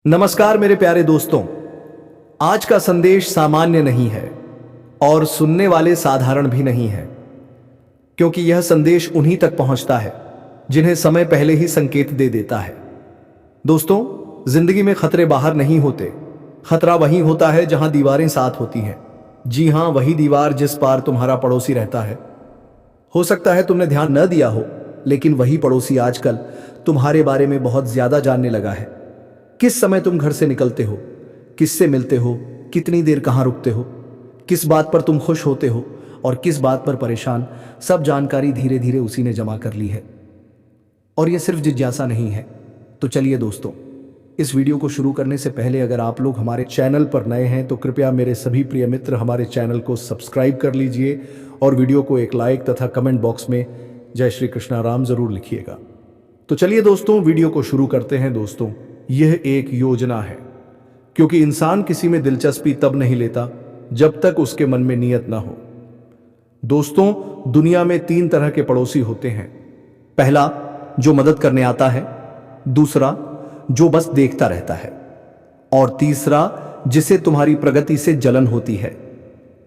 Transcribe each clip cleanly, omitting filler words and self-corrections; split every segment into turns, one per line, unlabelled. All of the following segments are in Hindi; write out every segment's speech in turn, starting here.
नमस्कार मेरे प्यारे दोस्तों। आज का संदेश सामान्य नहीं है और सुनने वाले साधारण भी नहीं है, क्योंकि यह संदेश उन्हीं तक पहुंचता है जिन्हें समय पहले ही संकेत दे देता है। दोस्तों, जिंदगी में खतरे बाहर नहीं होते, खतरा वहीं होता है जहां दीवारें साथ होती हैं। जी हां, वही दीवार जिस पार तुम्हारा पड़ोसी रहता है। हो सकता है तुमने ध्यान न दिया हो, लेकिन वही पड़ोसी आजकल तुम्हारे बारे में बहुत ज्यादा जानने लगा है। किस समय तुम घर से निकलते हो, किससे मिलते हो, कितनी देर कहां रुकते हो, किस बात पर तुम खुश होते हो और किस बात पर परेशान, सब जानकारी धीरे धीरे उसी ने जमा कर ली है। और यह सिर्फ जिज्ञासा नहीं है। तो चलिए दोस्तों, इस वीडियो को शुरू करने से पहले अगर आप लोग हमारे चैनल पर नए हैं तो कृपया मेरे सभी प्रिय मित्र हमारे चैनल को सब्सक्राइब कर लीजिए और वीडियो को एक लाइक तथा कमेंट बॉक्स में जय श्री कृष्णा राम जरूर लिखिएगा। तो चलिए दोस्तों, वीडियो को शुरू करते हैं। दोस्तों, यह एक योजना है, क्योंकि इंसान किसी में दिलचस्पी तब नहीं लेता जब तक उसके मन में नियत ना हो। दोस्तों, दुनिया में 3 तरह के पड़ोसी होते हैं। पहला, जो मदद करने आता है, दूसरा जो बस देखता रहता है, और तीसरा जिसे तुम्हारी प्रगति से जलन होती है।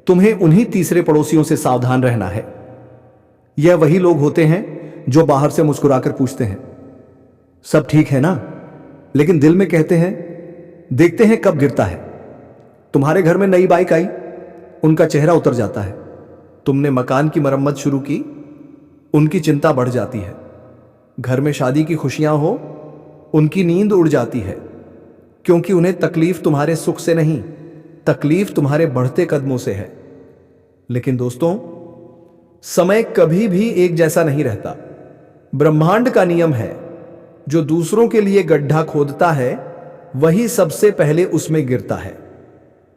तुम्हें उन्हीं तीसरे पड़ोसियों से सावधान रहना है। यह वही लोग होते हैं जो बाहर से मुस्कुराकर पूछते हैं, सब ठीक है ना, लेकिन दिल में कहते हैं, देखते हैं कब गिरता है। तुम्हारे घर में नई बाइक आई, उनका चेहरा उतर जाता है। तुमने मकान की मरम्मत शुरू की, उनकी चिंता बढ़ जाती है। घर में शादी की खुशियां हो, उनकी नींद उड़ जाती है, क्योंकि उन्हें तकलीफ तुम्हारे सुख से नहीं, तकलीफ तुम्हारे बढ़ते कदमों से है। लेकिन दोस्तों, समय कभी भी एक जैसा नहीं रहता। ब्रह्मांड का नियम है, जो दूसरों के लिए गड्ढा खोदता है वही सबसे पहले उसमें गिरता है।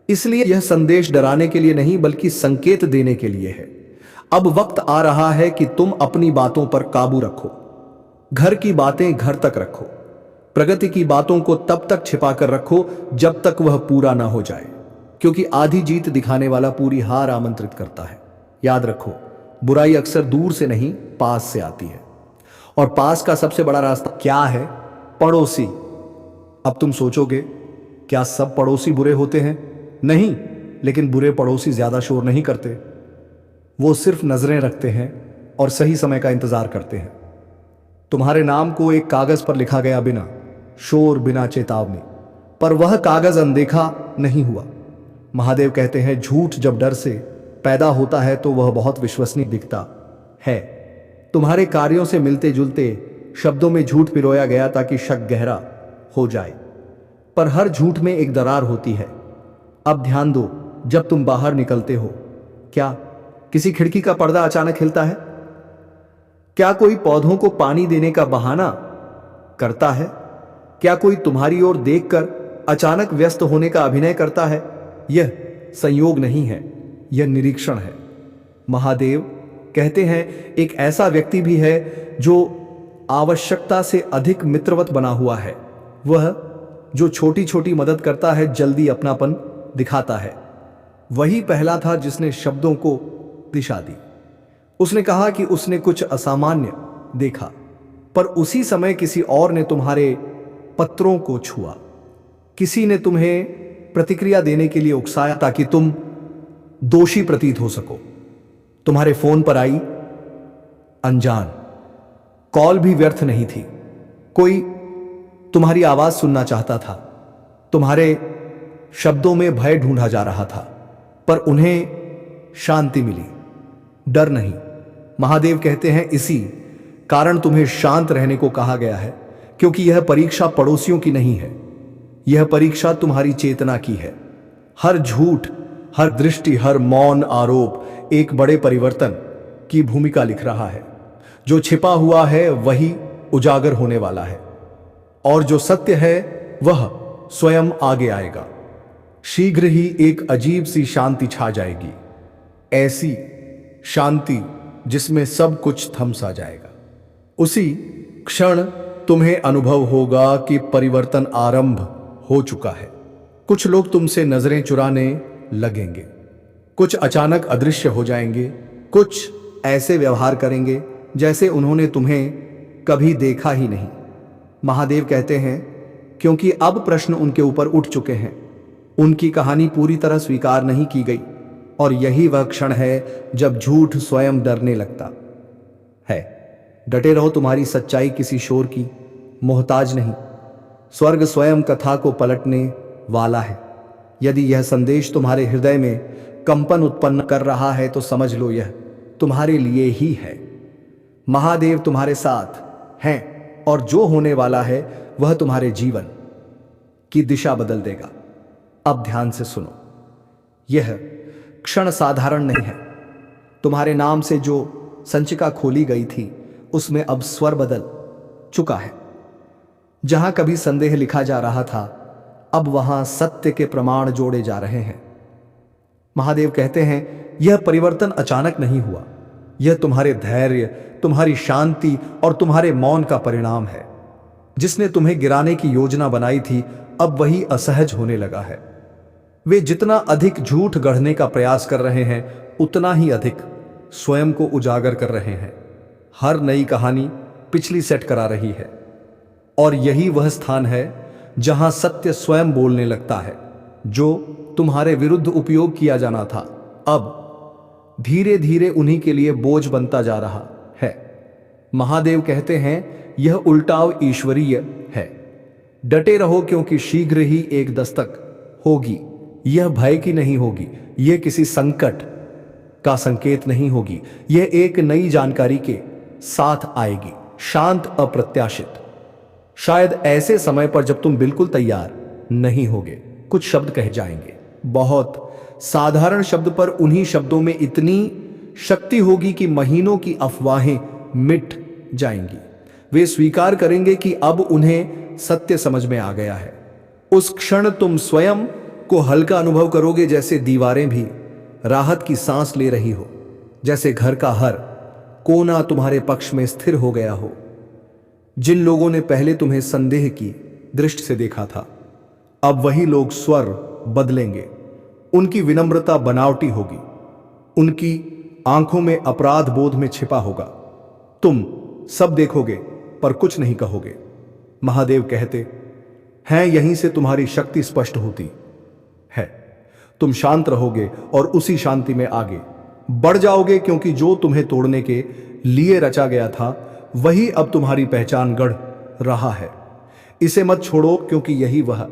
इसलिए यह संदेश डराने के लिए नहीं, बल्कि संकेत देने के लिए है। अब वक्त आ रहा है कि तुम अपनी बातों पर काबू रखो। घर की बातें घर तक रखो, प्रगति की बातों को तब तक छिपा कर रखो जब तक वह पूरा ना हो जाए, क्योंकि आधी जीत दिखाने वाला पूरी हार आमंत्रित करता है। याद रखो, बुराई अक्सर दूर से नहीं, पास से आती है, और पास का सबसे बड़ा रास्ता क्या है? पड़ोसी। अब तुम सोचोगे, क्या सब पड़ोसी बुरे होते हैं? नहीं, लेकिन बुरे पड़ोसी ज्यादा शोर नहीं करते। वो सिर्फ नजरें रखते हैं और सही समय का इंतजार करते हैं। तुम्हारे नाम को एक कागज पर लिखा गया, बिना शोर, बिना चेतावनी, पर वह कागज अनदेखा नहीं हुआ। महादेव कहते हैं, झूठ जब डर से पैदा होता है तो वह बहुत विश्वसनीय दिखता है। तुम्हारे कार्यों से मिलते जुलते शब्दों में झूठ पिरोया गया ताकि शक गहरा हो जाए, पर हर झूठ में एक दरार होती है। अब ध्यान दो, जब तुम बाहर निकलते हो, क्या किसी खिड़की का पर्दा अचानक हिलता है? क्या कोई पौधों को पानी देने का बहाना करता है? क्या कोई तुम्हारी ओर देखकर अचानक व्यस्त होने का अभिनय करता है? यह संयोग नहीं है, यह निरीक्षण है। महादेव कहते हैं, एक ऐसा व्यक्ति भी है जो आवश्यकता से अधिक मित्रवत बना हुआ है। वह जो छोटी छोटी मदद करता है, जल्दी अपनापन दिखाता है। वही पहला था जिसने शब्दों को दिशा दी। उसने कहा कि उसने कुछ असामान्य देखा, पर उसी समय किसी और ने तुम्हारे पत्रों को छुआ। किसी ने तुम्हें प्रतिक्रिया देने के लिए उकसाया ताकि तुम दोषी प्रतीत हो सको। तुम्हारे फोन पर आई अनजान कॉल भी व्यर्थ नहीं थी। कोई तुम्हारी आवाज सुनना चाहता था, तुम्हारे शब्दों में भय ढूंढा जा रहा था, पर उन्हें शांति मिली, डर नहीं। महादेव कहते हैं, इसी कारण तुम्हें शांत रहने को कहा गया है, क्योंकि यह परीक्षा पड़ोसियों की नहीं है, यह परीक्षा तुम्हारी चेतना की है। हर झूठ, हर दृष्टि, हर मौन आरोप एक बड़े परिवर्तन की भूमिका लिख रहा है। जो छिपा हुआ है वही उजागर होने वाला है, और जो सत्य है वह स्वयं आगे आएगा। शीघ्र ही एक अजीब सी शांति छा जाएगी, ऐसी शांति जिसमें सब कुछ थम सा जाएगा। उसी क्षण तुम्हें अनुभव होगा कि परिवर्तन आरंभ हो चुका है। कुछ लोग तुमसे नजरें चुराने लगेंगे, कुछ अचानक अदृश्य हो जाएंगे, कुछ ऐसे व्यवहार करेंगे जैसे उन्होंने तुम्हें कभी देखा ही नहीं। महादेव कहते हैं, क्योंकि अब प्रश्न उनके ऊपर उठ चुके हैं। उनकी कहानी पूरी तरह स्वीकार नहीं की गई और यही वह क्षण है जब झूठ स्वयं डरने लगता है। डटे रहो, तुम्हारी सच्चाई किसी शोर की मोहताज नहीं। स्वर्ग स्वयं कथा को पलटने वाला है। यदि यह संदेश तुम्हारे हृदय में कंपन उत्पन्न कर रहा है तो समझ लो यह तुम्हारे लिए ही है। महादेव तुम्हारे साथ हैं और जो होने वाला है वह तुम्हारे जीवन की दिशा बदल देगा। अब ध्यान से सुनो, यह क्षण साधारण नहीं है। तुम्हारे नाम से जो संचिका खोली गई थी उसमें अब स्वर बदल चुका है। जहां कभी संदेह लिखा जा रहा था, अब वहां सत्य के प्रमाण जोड़े जा रहे हैं। महादेव कहते हैं यह परिवर्तन अचानक नहीं हुआ। यह तुम्हारे धैर्य, तुम्हारी शांति और तुम्हारे मौन का परिणाम है। जिसने तुम्हें गिराने की योजना बनाई थी अब वही असहज होने लगा है। वे जितना अधिक झूठ गढ़ने का प्रयास कर रहे हैं उतना ही अधिक स्वयं को उजागर कर रहे हैं। हर नई कहानी पिछली सेट करा रही है और यही वह स्थान है जहां सत्य स्वयं बोलने लगता है। जो तुम्हारे विरुद्ध उपयोग किया जाना था अब धीरे धीरे उन्हीं के लिए बोझ बनता जा रहा है। महादेव कहते हैं यह उल्टाव ईश्वरीय है। डटे रहो क्योंकि शीघ्र ही एक दस्तक होगी। यह भय की नहीं होगी, यह किसी संकट का संकेत नहीं होगी, यह एक नई जानकारी के साथ आएगी, शांत, अप्रत्याशित। शायद ऐसे समय पर जब तुम बिल्कुल तैयार नहीं होगे कुछ शब्द कह जाएंगे। बहुत साधारण शब्द पर उन्हीं शब्दों में इतनी शक्ति होगी कि महीनों की अफवाहें मिट जाएंगी। वे स्वीकार करेंगे कि अब उन्हें सत्य समझ में आ गया है। उस क्षण तुम स्वयं को हल्का अनुभव करोगे, जैसे दीवारें भी राहत की सांस ले रही हो, जैसे घर का हर कोना तुम्हारे पक्ष में स्थिर हो गया हो। जिन लोगों ने पहले तुम्हें संदेह की दृष्टि से देखा था अब वही लोग स्वर बदलेंगे। उनकी विनम्रता बनावटी होगी, उनकी आंखों में अपराध बोध में छिपा होगा। तुम सब देखोगे पर कुछ नहीं कहोगे। महादेव कहते हैं यहीं से तुम्हारी शक्ति स्पष्ट होती है। तुम शांत रहोगे और उसी शांति में आगे बढ़ जाओगे, क्योंकि जो तुम्हें तोड़ने के लिए रचा गया था वही अब तुम्हारी पहचान गढ़ रहा है। इसे मत छोड़ो, क्योंकि यही वह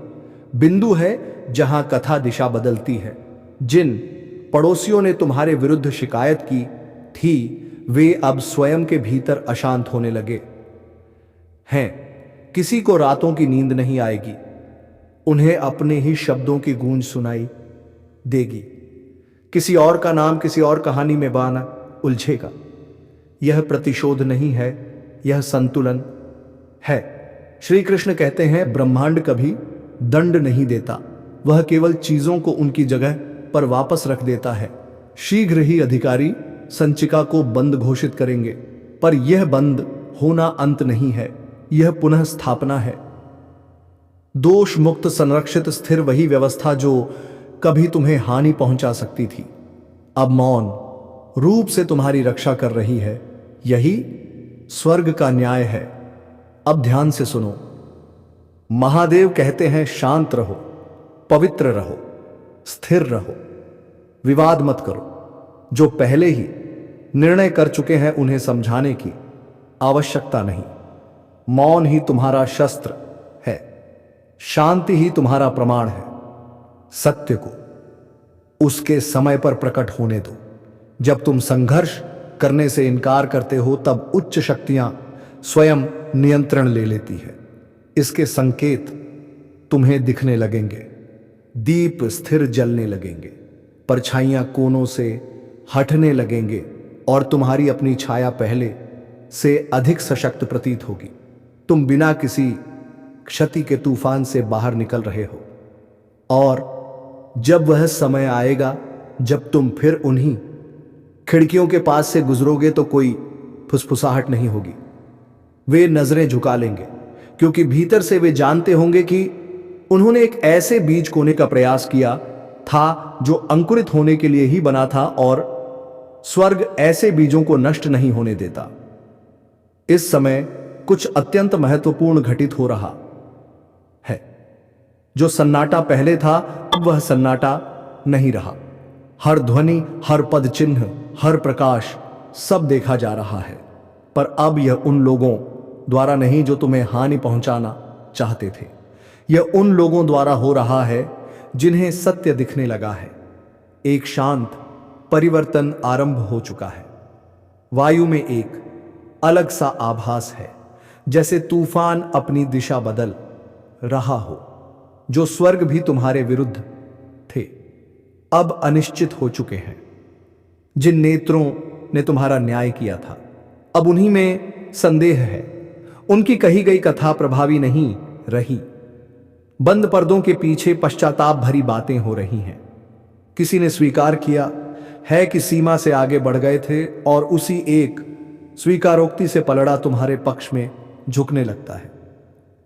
बिंदु है जहां कथा दिशा बदलती है। जिन पड़ोसियों ने तुम्हारे विरुद्ध शिकायत की थी वे अब स्वयं के भीतर अशांत होने लगे हैं। किसी को रातों की नींद नहीं आएगी, उन्हें अपने ही शब्दों की गूंज सुनाई देगी। किसी और का नाम किसी और कहानी में बहाना उलझेगा। यह प्रतिशोध नहीं है, यह संतुलन है। श्री कृष्ण कहते हैं ब्रह्मांड कभी दंड नहीं देता, वह केवल चीजों को उनकी जगह पर वापस रख देता है। शीघ्र ही अधिकारी संचिका को बंद घोषित करेंगे, पर यह बंद होना अंत नहीं है, यह पुनः स्थापना है। दोष मुक्त, संरक्षित, स्थिर वही व्यवस्था जो कभी तुम्हें हानि पहुंचा सकती थी अब मौन रूप से तुम्हारी रक्षा कर रही है। यही स्वर्ग का न्याय है। अब ध्यान से सुनो, महादेव कहते हैं शांत रहो, पवित्र रहो, स्थिर रहो, विवाद मत करो। जो पहले ही निर्णय कर चुके हैं उन्हें समझाने की आवश्यकता नहीं। मौन ही तुम्हारा शस्त्र है, शांति ही तुम्हारा प्रमाण है। सत्य को उसके समय पर प्रकट होने दो। जब तुम संघर्ष करने से इनकार करते हो तब उच्च शक्तियां स्वयं नियंत्रण ले लेती है। इसके संकेत तुम्हें दिखने लगेंगे। दीप स्थिर जलने लगेंगे, परछाइयां कोनों से हटने लगेंगे और तुम्हारी अपनी छाया पहले से अधिक सशक्त प्रतीत होगी। तुम बिना किसी क्षति के तूफान से बाहर निकल रहे हो और जब वह समय आएगा जब तुम फिर उन्हीं खिड़कियों के पास से गुजरोगे तो कोई फुसफुसाहट नहीं होगी। वे नजरें झुका लेंगे, क्योंकि भीतर से वे जानते होंगे कि उन्होंने एक ऐसे बीज बोने का प्रयास किया था जो अंकुरित होने के लिए ही बना था और स्वर्ग ऐसे बीजों को नष्ट नहीं होने देता। इस समय कुछ अत्यंत महत्वपूर्ण घटित हो रहा है। जो सन्नाटा पहले था अब वह सन्नाटा नहीं रहा। हर ध्वनि, हर पद चिन्ह, हर प्रकाश, सब देखा जा रहा है। पर अब यह उन लोगों द्वारा नहीं जो तुम्हें हानि पहुंचाना चाहते थे। यह उन लोगों द्वारा हो रहा है जिन्हें सत्य दिखने लगा है। एक शांत परिवर्तन आरंभ हो चुका है। वायु में एक अलग सा आभास है, जैसे तूफान अपनी दिशा बदल रहा हो। जो स्वर्ग भी तुम्हारे विरुद्ध थे अब अनिश्चित हो चुके हैं। जिन नेत्रों ने तुम्हारा न्याय किया था अब उन्हीं में संदेह है। उनकी कही गई कथा प्रभावी नहीं रही। बंद पर्दों के पीछे पश्चाताप भरी बातें हो रही हैं। किसी ने स्वीकार किया है कि सीमा से आगे बढ़ गए थे और उसी एक स्वीकारोक्ति से पलड़ा तुम्हारे पक्ष में झुकने लगता है।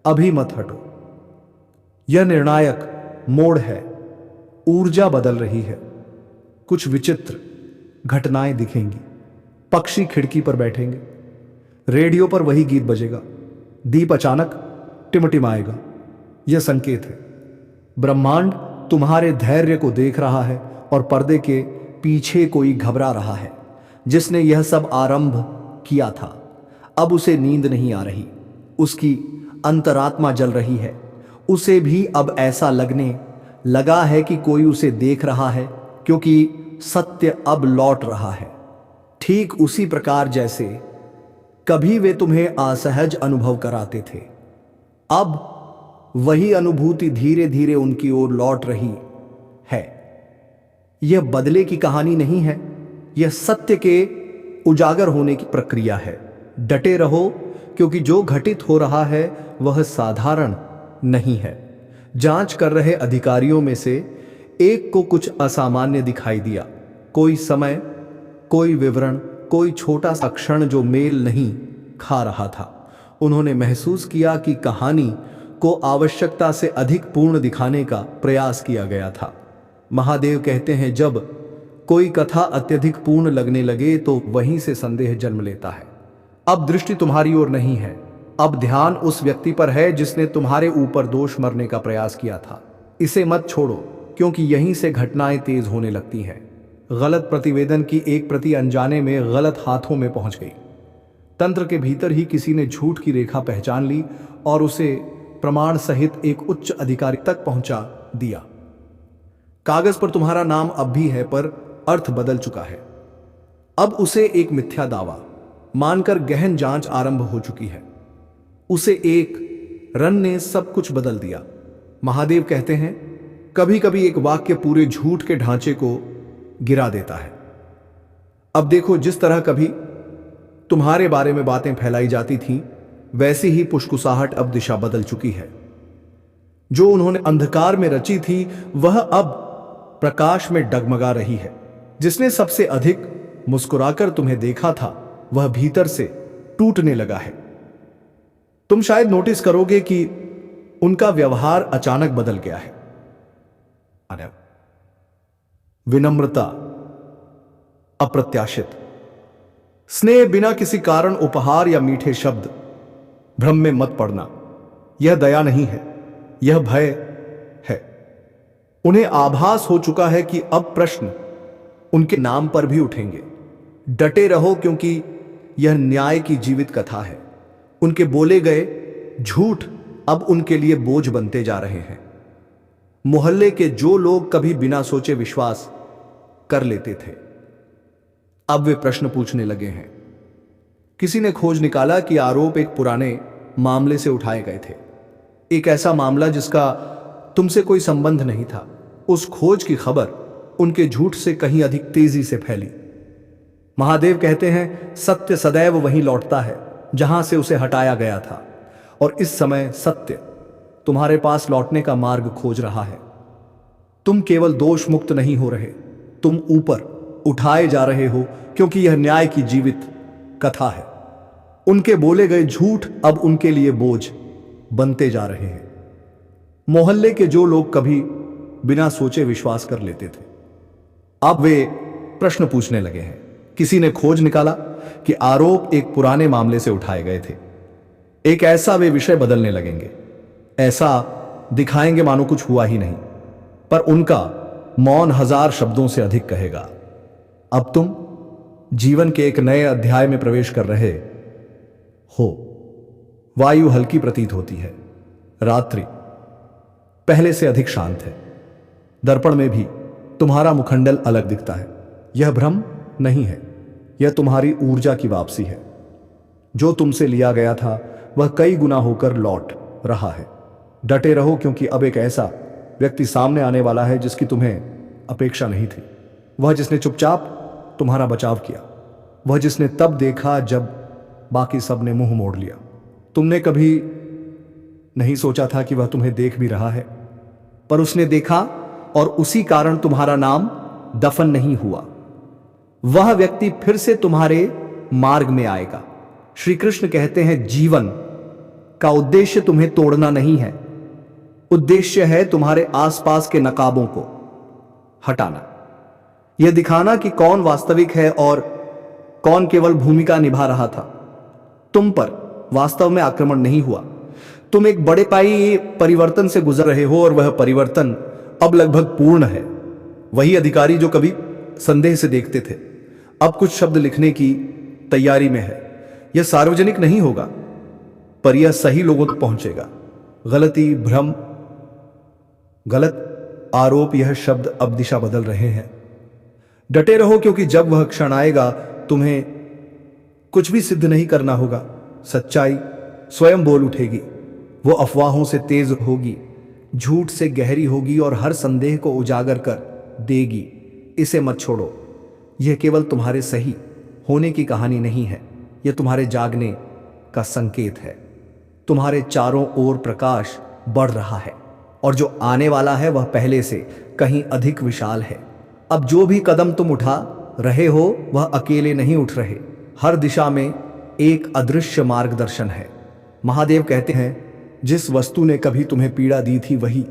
अभी मत हटो। यह निर्णायक मोड़ है। ऊर्जा बदल रही है। कुछ विचित्र घटनाएं दिखेंगी। पक्षी खिड़की पर बैठेंगे। रेडियो पर वही गीत बजेगा। दीप अचानक टिमटिमाएगा। यह संकेत है। ब्रह्मांड तुम्हारे धैर्य को देख रहा है और पर्दे के पीछे कोई घबरा रहा है। जिसने यह सब आरंभ किया था अब उसे नींद नहीं आ रही। उसकी अंतरात्मा जल रही है। उसे भी अब ऐसा लगने लगा है कि कोई उसे देख रहा है, क्योंकि सत्य अब लौट रहा है। ठीक उसी प्रकार जैसे कभी वे तुम्हें असहज अनुभव कराते थे, अब वही अनुभूति धीरे धीरे उनकी ओर लौट रही है। यह बदले की कहानी नहीं है, यह सत्य के उजागर होने की प्रक्रिया है। डटे रहो, क्योंकि जो घटित हो रहा है वह साधारण नहीं है। जांच कर रहे अधिकारियों में से एक को कुछ असामान्य दिखाई दिया। कोई समय, कोई विवरण, कोई छोटा सा क्षण जो मेल नहीं खा रहा था। उन्होंने महसूस किया कि कहानी को आवश्यकता से अधिक पूर्ण दिखाने का प्रयास किया गया था। महादेव कहते हैं, जब कोई कथा अत्यधिक पूर्ण लगने लगे तो वहीं से संदेह जन्म लेता है। अब दृष्टि तुम्हारी ओर नहीं है। अब ध्यान उस व्यक्ति पर है जिसने तुम्हारे ऊपर दोष मरने का प्रयास किया था। इसे मत छोड़ो, क्योंकि यहीं से घटनाएं तेज होने लगती हैं। गलत प्रतिवेदन की एक प्रति अनजाने में गलत हाथों में पहुंच गई। तंत्र के भीतर ही किसी ने झूठ की रेखा पहचान ली और उसे प्रमाण सहित एक उच्च अधिकारी तक पहुंचा दिया। कागज पर तुम्हारा नाम अब भी है, पर अर्थ बदल चुका है। अब उसे एक मिथ्या दावा मानकर गहन जांच आरंभ हो चुकी है। उसे एक रन ने सब कुछ बदल दिया। महादेव कहते हैं, कभी कभी एक वाक्य पूरे झूठ के ढांचे को गिरा देता है। अब देखो, जिस तरह कभी तुम्हारे बारे में बातें फैलाई जाती थीं, वैसी ही पुष्कुसाहट अब दिशा बदल चुकी है। जो उन्होंने अंधकार में रची थी वह अब प्रकाश में डगमगा रही है। जिसने सबसे अधिक मुस्कुराकर तुम्हें देखा था वह भीतर से टूटने लगा है। तुम शायद नोटिस करोगे कि उनका व्यवहार अचानक बदल गया है। विनम्रता, अप्रत्याशित स्नेह, बिना किसी कारण उपहार या मीठे शब्द। भ्रम में मत पड़ना, यह दया नहीं है, यह भय है। उन्हें आभास हो चुका है कि अब प्रश्न उनके नाम पर भी उठेंगे। डटे रहो, क्योंकि यह न्याय की जीवित कथा है। उनके बोले गए झूठ अब उनके लिए बोझ बनते जा रहे हैं। मोहल्ले के जो लोग कभी बिना सोचे विश्वास कर लेते थे, अब वे प्रश्न पूछने लगे हैं। किसी ने खोज निकाला कि आरोप एक पुराने मामले से उठाए गए थे, एक ऐसा मामला जिसका तुमसे कोई संबंध नहीं था। उस खोज की खबर उनके झूठ से कहीं अधिक तेजी से फैली। महादेव कहते हैं, सत्य सदैव वहीं लौटता है जहां से उसे हटाया गया था, और इस समय सत्य तुम्हारे पास लौटने का मार्ग खोज रहा है। तुम केवल दोष मुक्त नहीं हो रहे, तुम ऊपर उठाए जा रहे हो, क्योंकि यह न्याय की जीवित कथा है। उनके बोले गए झूठ अब उनके लिए बोझ बनते जा रहे हैं। मोहल्ले के जो लोग कभी बिना सोचे विश्वास कर लेते थे, अब वे प्रश्न पूछने लगे हैं। किसी ने खोज निकाला कि आरोप एक पुराने मामले से उठाए गए थे। एक ऐसा वे विषय बदलने लगेंगे, ऐसा दिखाएंगे मानो कुछ हुआ ही नहीं, पर उनका मौन 1000 शब्दों से अधिक कहेगा। अब तुम जीवन के एक नए अध्याय में प्रवेश कर रहे हो। वायु हल्की प्रतीत होती है, रात्रि पहले से अधिक शांत है। दर्पण में भी तुम्हारा मुखंडल अलग दिखता है। यह भ्रम नहीं है, यह तुम्हारी ऊर्जा की वापसी है। जो तुमसे लिया गया था वह कई गुना होकर लौट रहा है। डटे रहो, क्योंकि अब एक ऐसा व्यक्ति सामने आने वाला है जिसकी तुम्हें अपेक्षा नहीं थी। वह जिसने चुपचाप तुम्हारा बचाव किया, वह जिसने तब देखा जब बाकी सब ने मुंह मोड़ लिया। तुमने कभी नहीं सोचा था कि वह तुम्हें देख भी रहा है, पर उसने देखा और उसी कारण तुम्हारा नाम दफन नहीं हुआ। वह व्यक्ति फिर से तुम्हारे मार्ग में आएगा। श्री कृष्ण कहते हैं, जीवन का उद्देश्य तुम्हें तोड़ना नहीं है, उद्देश्य है तुम्हारे आसपास के नकाबों को हटाना। यह दिखाना कि कौन वास्तविक है और कौन केवल भूमिका निभा रहा था। तुम पर वास्तव में आक्रमण नहीं हुआ। तुम एक बड़े पाई परिवर्तन से गुजर रहे हो और वह परिवर्तन अब लगभग पूर्ण है। वही अधिकारी जो कभी संदेह से देखते थे, अब कुछ शब्द लिखने की तैयारी में है। यह सार्वजनिक नहीं होगा, पर यह सही लोगों तक पहुंचेगा। गलती, भ्रम, गलत आरोप, यह शब्द अब दिशा बदल रहे हैं। डटे रहो, क्योंकि जब वह क्षण आएगा तुम्हें कुछ भी सिद्ध नहीं करना होगा। सच्चाई स्वयं बोल उठेगी। वो अफवाहों से तेज होगी, झूठ से गहरी होगी और हर संदेह को उजागर कर देगी। इसे मत छोड़ो। यह केवल तुम्हारे सही होने की कहानी नहीं है, यह तुम्हारे जागने का संकेत है। तुम्हारे चारों ओर प्रकाश बढ़ रहा है और जो आने वाला है वह पहले से कहीं अधिक विशाल है। अब जो भी कदम तुम उठा रहे हो वह अकेले नहीं उठ रहे। हर दिशा में एक अदृश्य मार्गदर्शन है। महादेव कहते हैं, जिस वस्तु ने कभी तुम्हें पीड़ा दी थी वही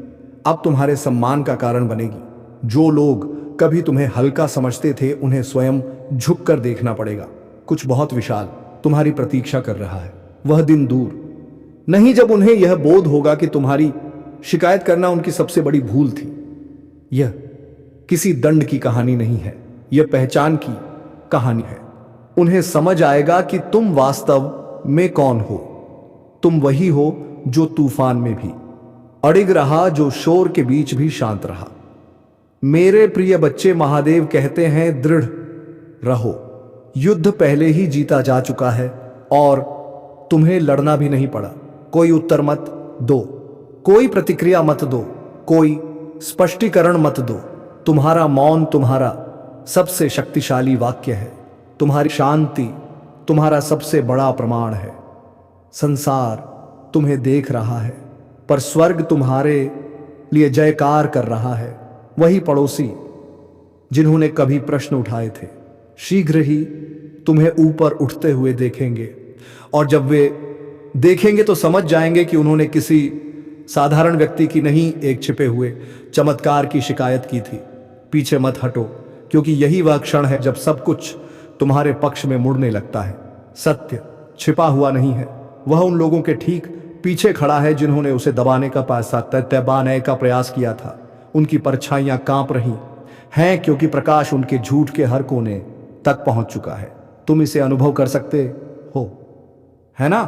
अब तुम्हारे सम्मान का कारण बनेगी। जो लोग कभी तुम्हें हल्का समझते थे उन्हें स्वयं झुककर देखना पड़ेगा। कुछ बहुत विशाल तुम्हारी प्रतीक्षा कर रहा है। वह दिन दूर नहीं जब उन्हें यह बोध होगा कि तुम्हारी शिकायत करना उनकी सबसे बड़ी भूल थी। यह किसी दंड की कहानी नहीं है, यह पहचान की कहानी है। उन्हें समझ आएगा कि तुम वास्तव में कौन हो। तुम वही हो जो तूफान में भी अड़िग रहा, जो शोर के बीच भी शांत रहा। मेरे प्रिय बच्चे, महादेव कहते हैं, दृढ़ रहो। युद्ध पहले ही जीता जा चुका है और तुम्हें लड़ना भी नहीं पड़ा। कोई उत्तर मत दो, कोई प्रतिक्रिया मत दो, कोई स्पष्टीकरण मत दो। तुम्हारा मौन तुम्हारा सबसे शक्तिशाली वाक्य है। तुम्हारी शांति तुम्हारा सबसे बड़ा प्रमाण है। संसार तुम्हें देख रहा है, पर स्वर्ग तुम्हारे लिए जयकार कर रहा है। वही पड़ोसी जिन्होंने कभी प्रश्न उठाए थे शीघ्र ही तुम्हें ऊपर उठते हुए देखेंगे, और जब वे देखेंगे तो समझ जाएंगे कि उन्होंने किसी साधारण व्यक्ति की नहीं, एक छिपे हुए चमत्कार की शिकायत की थी। पीछे मत हटो, क्योंकि यही वह क्षण है जब सब कुछ तुम्हारे पक्ष में मुड़ने लगता है। सत्य छिपा हुआ नहीं है, वह उन लोगों के ठीक पीछे खड़ा है जिन्होंने उसे दबाने का दबाने का प्रयास किया था। उनकी परछाइयां कांप रही हैं, क्योंकि प्रकाश उनके झूठ के हर कोने तक पहुंच चुका है। तुम इसे अनुभव कर सकते हो, है ना?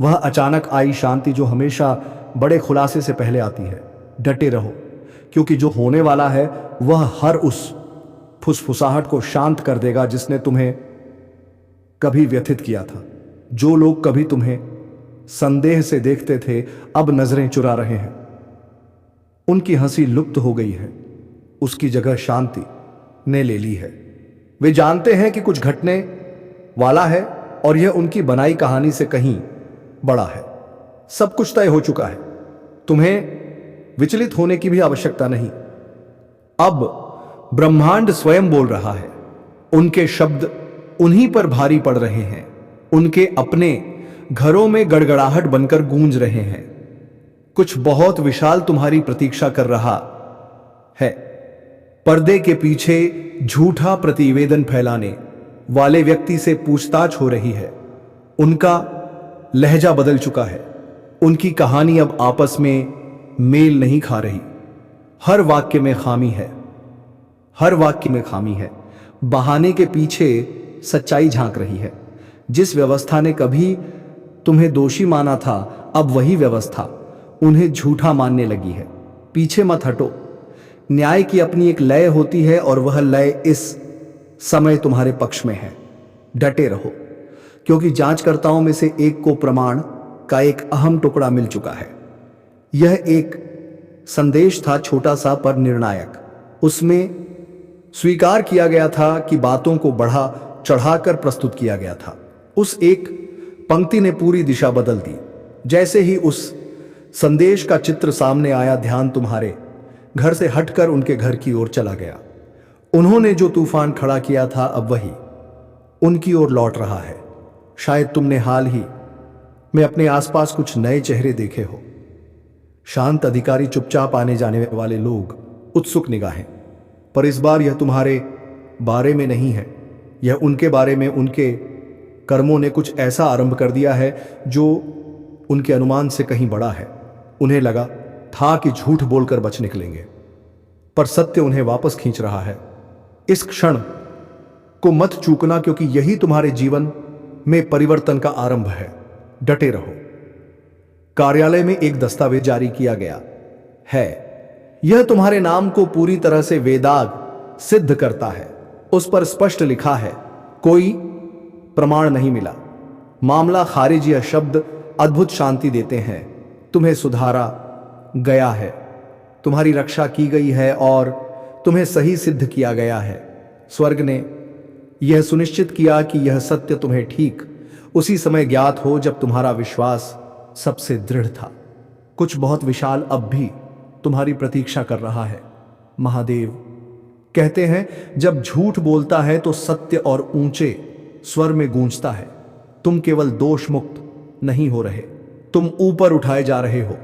वह अचानक आई शांति जो हमेशा बड़े खुलासे से पहले आती है। डटे रहो, क्योंकि जो होने वाला है वह हर उस फुसफुसाहट को शांत कर देगा जिसने तुम्हें कभी व्यथित किया था। जो लोग कभी तुम्हें संदेह से देखते थे अब नजरें चुरा रहे हैं। उनकी हंसी लुप्त हो गई है, उसकी जगह शांति ने ले ली है। वे जानते हैं कि कुछ घटने वाला है और यह उनकी बनाई कहानी से कहीं बड़ा है। सब कुछ तय हो चुका है, तुम्हें विचलित होने की भी आवश्यकता नहीं। अब ब्रह्मांड स्वयं बोल रहा है। उनके शब्द उन्हीं पर भारी पड़ रहे हैं, उनके अपने घरों में गड़गड़ाहट बनकर गूंज रहे हैं। कुछ बहुत विशाल तुम्हारी प्रतीक्षा कर रहा है। पर्दे के पीछे झूठा प्रतिवेदन फैलाने वाले व्यक्ति से पूछताछ हो रही है। उनका लहजा बदल चुका है। उनकी कहानी अब आपस में मेल नहीं खा रही। हर वाक्य में खामी है, हर वाक्य में खामी है। बहाने के पीछे सच्चाई झांक रही है। जिस व्यवस्था ने कभी तुम्हें दोषी माना था, अब वही व्यवस्था उन्हें झूठा मानने लगी है। पीछे मत हटो। न्याय की अपनी एक लय होती है और वह लय इस समय तुम्हारे पक्ष में है। डटे रहो, क्योंकि जांचकर्ताओं में से एक को प्रमाण का एक अहम टुकड़ा मिल चुका है। यह एक संदेश था, छोटा सा पर निर्णायक। उसमें स्वीकार किया गया था कि बातों को बढ़ा चढ़ाकर प्रस्तुत किया गया था। उस एक पंक्ति ने पूरी दिशा बदल दी। जैसे ही उस संदेश का चित्र सामने आया, ध्यान तुम्हारे घर से हटकर उनके घर की ओर चला गया। उन्होंने जो तूफान खड़ा किया था, अब वही उनकी ओर लौट रहा है। शायद तुमने हाल ही में अपने आसपास कुछ नए चेहरे देखे हो। शांत अधिकारी, चुपचाप आने जाने वाले लोग, उत्सुक निगाहें। पर इस बार यह तुम्हारे बारे में नहीं है, यह उनके बारे में। उनके कर्मों ने कुछ ऐसा आरंभ कर दिया है जो उनके अनुमान से कहीं बड़ा है। उन्हें लगा था कि झूठ बोलकर बच निकलेंगे, पर सत्य उन्हें वापस खींच रहा है। इस क्षण को मत चूकना, क्योंकि यही तुम्हारे जीवन में परिवर्तन का आरंभ है। डटे रहो। कार्यालय में एक दस्तावेज जारी किया गया है। यह तुम्हारे नाम को पूरी तरह से वेदाग सिद्ध करता है। उस पर स्पष्ट लिखा है, कोई प्रमाण नहीं मिला, मामला खारिज। यह शब्द अद्भुत शांति देते हैं। तुम्हें सुधारा गया है, तुम्हारी रक्षा की गई है और तुम्हें सही सिद्ध किया गया है। स्वर्ग ने यह सुनिश्चित किया कि यह सत्य तुम्हें ठीक उसी समय ज्ञात हो जब तुम्हारा विश्वास सबसे दृढ़ था। कुछ बहुत विशाल अब भी तुम्हारी प्रतीक्षा कर रहा है। महादेव कहते हैं, जब झूठ बोलता है तो सत्य और ऊंचे स्वर में गूंजता है। तुम केवल दोष मुक्त नहीं हो रहे, तुम ऊपर उठाए जा रहे हो।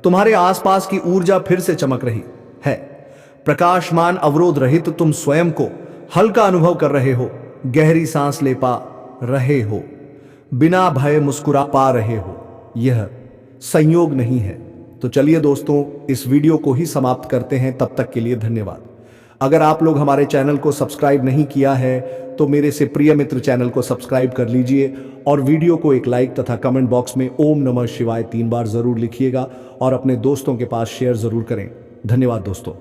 तुम्हारे आसपास की ऊर्जा फिर से चमक रही है। प्रकाशमान, अवरोध रहित तुम स्वयं को हल्का अनुभव कर रहे हो। गहरी सांस ले पा रहे हो, बिना भय मुस्कुरा पा रहे हो। यह संयोग नहीं है। तो चलिए दोस्तों, इस वीडियो को ही समाप्त करते हैं। तब तक के लिए धन्यवाद। अगर आप लोग हमारे चैनल को सब्सक्राइब नहीं किया है तो मेरे से प्रिय मित्र चैनल को सब्सक्राइब कर लीजिए और वीडियो को एक लाइक तथा कमेंट बॉक्स में ओम नमः शिवाय 3 बार जरूर लिखिएगा और अपने दोस्तों के पास शेयर जरूर करें। धन्यवाद दोस्तों।